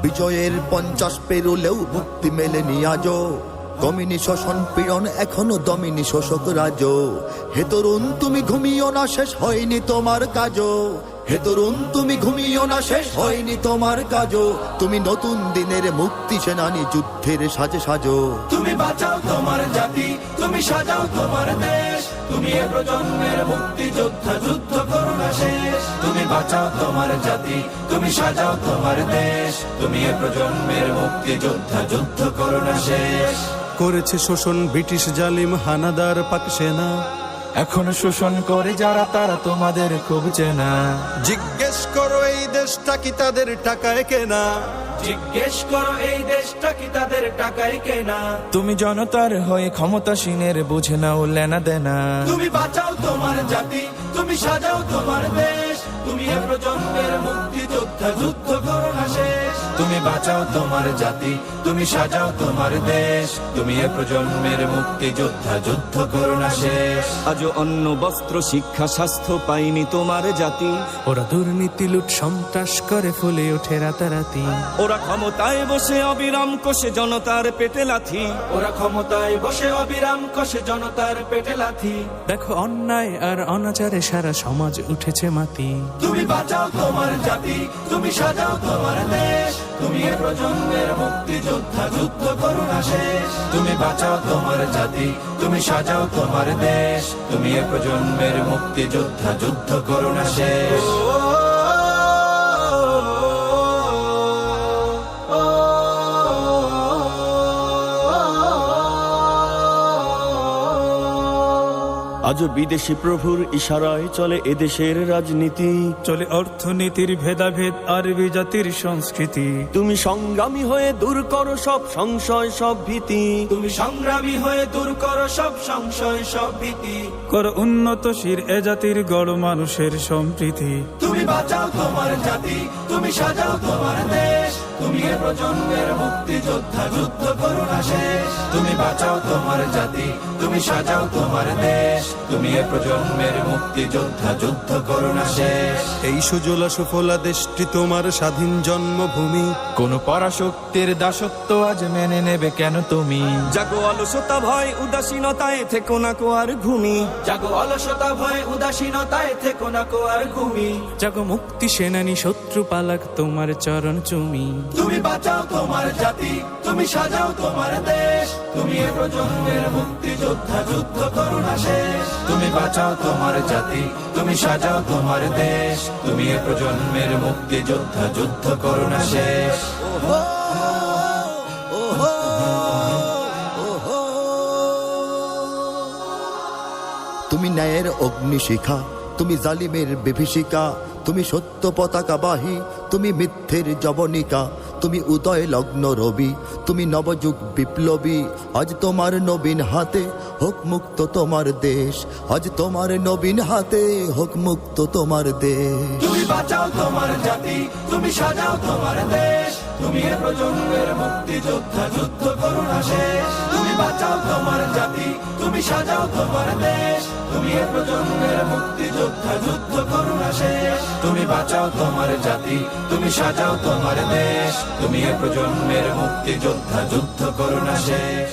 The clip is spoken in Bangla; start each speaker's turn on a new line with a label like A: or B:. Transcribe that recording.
A: বিজয়ের 50 পেরোলেও মুক্তি মেলেনি আজও, কমিনি শোষণ পীড়ন এখনো দমিনি শোষক রাজ। হে তরুণ তুমি ঘুমিও না, শেষ হয়নি তোমার কাজও। হে তরুণ তুমি ঘুমিও না, শেষ হয়নি তোমার কাজও। তুমি নতুন দিনের মুক্তি সেনানী, যুদ্ধের সাজে সাজো।
B: তুমি বাঁচাও তোমার জাতি, তুমি সাজাও তোমার দেশ। তুমি এ প্রজন্মের মুক্তি যোদ্ধা, যুদ্ধ করো না শেষ। তুমি বাঁচাও তোমার জাতি, তুমি সাজাও তোমার দেশ। তুমি এ প্রজন্মের মুক্তি যোদ্ধা, যুদ্ধ করো না শেষ।
C: করেছে শোষণ ব্রিটিশ জালিম হানাদার পাক সেনা,
B: এখন শোষণ করে যারা তারা তোমাদের খুব চেনা।
C: জিজ্ঞেস করো এই দেশটা কি তাদের টাকায় কেনা।
B: জিজ্ঞেস করো এই দেশটা কি তাদের টাকায় কেনা। তুমি জনতার হয়ে ক্ষমতাসীনের বুঝে নাও লেনা দেনা। তুমি বাঁচাও তোমার জাতি, তুমি সাজাও তোমার দেশ। তুমি এ প্রজন্মের মুক্তি যোদ্ধা, যুদ্ধ করো না শেষ। তুমি বাঁচাও তোমার জাতি, তুমি সাজাও তোমার দেশ। তুমি এ প্রজন্মের মুক্তি যোদ্ধা, যুদ্ধ করো না শেষ।
D: আজও অন্ন বস্ত্র শিক্ষা স্বাস্থ্য পাইনি তোমার জাতি।
E: ওরা দুর্নীতি লুট সন্ত্রাস করে ফুলে ওঠে রাতারাতি।
D: ওরা ক্ষমতায় বসে অবিরাম কষে জনতার পেটে লাথি।
B: ওরা ক্ষমতায় বসে অবিরাম কষে জনতার পেটে লাথি।
E: দেখো অন্যায় আর অনাচারে সারা সমাজ উঠেছে মাতি।
B: তুমি বাঁচাও তোমার জাতি, তুমি সাজাও তোমার দেশ। তুমি এ প্রজন্মের মুক্তি যোদ্ধা, যুদ্ধ করো না শেষ। তুমি বাঁচাও তোমার জাতি, তুমি সাজাও তোমার দেশ। তুমি এ প্রজন্মের মুক্তি যোদ্ধা, যুদ্ধ করো না শেষ।
D: আজও বিদেশি প্রভুর ইশারায় চলে এদেশের রাজনীতি।
E: চলে অর্থনীতির ভেদাভেদ আরবি জাতির সংস্কৃতি।
D: তুমি সংগ্রামী হয়ে দূর করো সব সংশয় সব ভীতি।
B: তুমি সংগ্রামী হয়ে দূর করো সব সংশয় সব ভীতি।
E: করো উন্নতশীল এ জাতির গড় মানুষের সম্প্রীতি।
B: তুমি বাঁচাও তোমার জাতি, তুমি সাজাও তোমার দেশ। তুমি এ প্রজন্মের মুক্তি যোদ্ধা, যুদ্ধ করো না শেষ। তুমি বাঁচাও তোমার জাতি, তুমি সাজাও তোমার দেশ। তুমি এ প্রজন্মের মুক্তি যোদ্ধা, যুদ্ধ করো না শেষ।
C: এই সুজলা সুফলা দেশটি তোমার স্বাধীন জন্মভূমি।
B: কোন পরাশক্তির দাসত্ব আজ মেনে নেবে কেন তুমি?
D: জাগো অলসতা ভয় উদাসীনতায় থেকো না কো আর ঘুমি।
B: জাগো অলসতা ভয় উদাসীনতায় থেকো না কো আর ঘুমি।
E: জাগো মুক্তি সেনানী শত্রু পালাক তোমার চরণ চুমি।
B: তুমি বাঁচাও তোমার জাতি, তুমি সাজাও তোমার দেশ। তুমি এ প্রজন্মের মুক্তি যোদ্ধা, যুদ্ধ করো না শেষ। তুমি বাঁচাও তোমার জাতি, তুমি সাজাও তোমার দেশ। তুমি এ প্রজন্মের মুক্তি যোদ্ধা, যুদ্ধ করো না শেষ।
A: তুমি ন্যায়ের অগ্নিশিখা, তুমি জালিমের বিভীষিকা। তুমি সত্য পতাকা বাহী, তুমি মিথ্যের জবনিকা। তুমি উদয় লগ্ন রবি, তুমি নবযুগ বিপ্লবী। আজ তোমার নবীন হাতে হোক মুক্ত তোমার দেশ। আজ তোমার নবীন হাতে হোক মুক্ত তোমার দেশ।
B: তুমি বাঁচাও তোমার জাতি, তুমি সাজাও তোমার দেশ। তুমি এ প্রজন্মের মুক্তি যোদ্ধা, যুদ্ধ করো না শেষ। তুমি বাঁচাও তোমার জাতি, তুমি সাজাও তোমার দেশ। তুমি এ প্রজন্মের মুক্তি যোদ্ধা, যুদ্ধ করো না শেষ। তুমি বাঁচাও তোমার জাতি, তুমি সাজাও তোমার দেশ। তুমি এ প্রজন্মের মুক্তি যোদ্ধা, যুদ্ধ করো না শেষ।